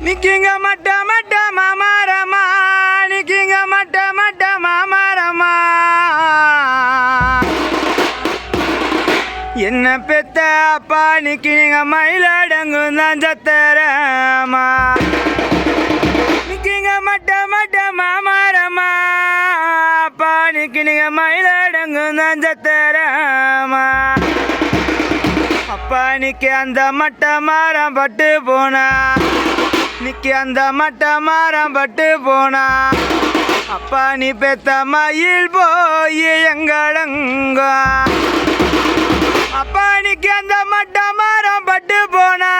நிக்கிங்க மட்ட மட்ட மாமரமா நிக்கிங்க மட்ட மட்ட மாமரமா என்ன பெத்த அப்பா நிக்கிங்க மயிலடங்கு தான் சத்தரமா நிக்கிங்க மட்ட மட்ட மாமரமா அப்பா நிக்கிங்க மயிலடங்கு தான் சத்தரமா அப்பா நிக்க அந்த மட்ட மரம் பட்டு போனா நிக்கி அந்த மட்ட மரம் பட்டு போனா அப்பா நீ பெத்த மயில் போய் எங்கடங்க அப்பா நிக்கி அந்த மட்ட மரம் பட்டு போனா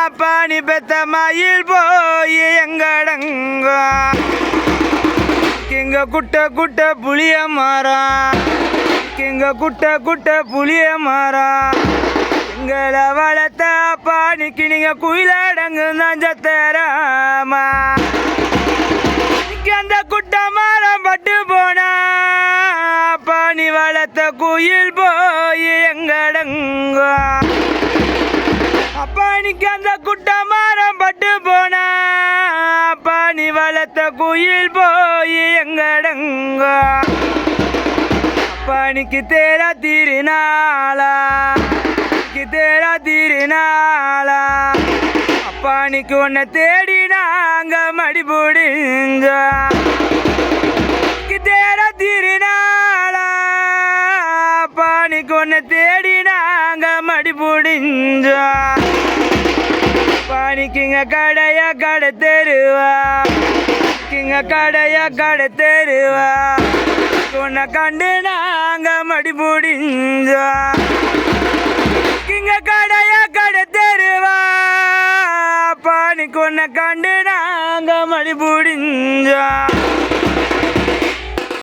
அப்பா நீ பெத்த மயில் போய் எங்கடங்க கிங்க குட்ட குட்ட புளிய மரம் கிங்க குட்ட குட்ட புளிய மரம் எங்களை வளர்த்த அப்பா நிக்கி நீங்க குயிலடங்கு தான் சத்தரமா நிக்கி அந்த குட்ட மரம் பட்டு போனா அப்பா நீ வளர்த்த குயில் போய் எங்கடங்க அப்பா நிக்கி அந்த குட்ட மரம் பட்டு போனா அப்பா நீ வளர்த்த குயில் போய் எங்கடங்க அப்பா நிக்கி தேரா திருநாளா तेरा திருநாளா அப்பா நிக்கு உன்னை தேடி நாங்க மடிபுடிஞ்சா தேரா திருநாளா அப்பா நிக்கு உன்னை தேடி நாங்க மடிபுடிஞ்சா பானிக்குங்க கடைய கடை தெருவா கிங்க கடைய கடை தெருவா உன்னை கண்டு நாங்க மடிபுடிஞ்சா கிங்க கடைய கடை தெருவா பானி கொன்ன கண்டு நாங்க மடிபுடிஞ்சா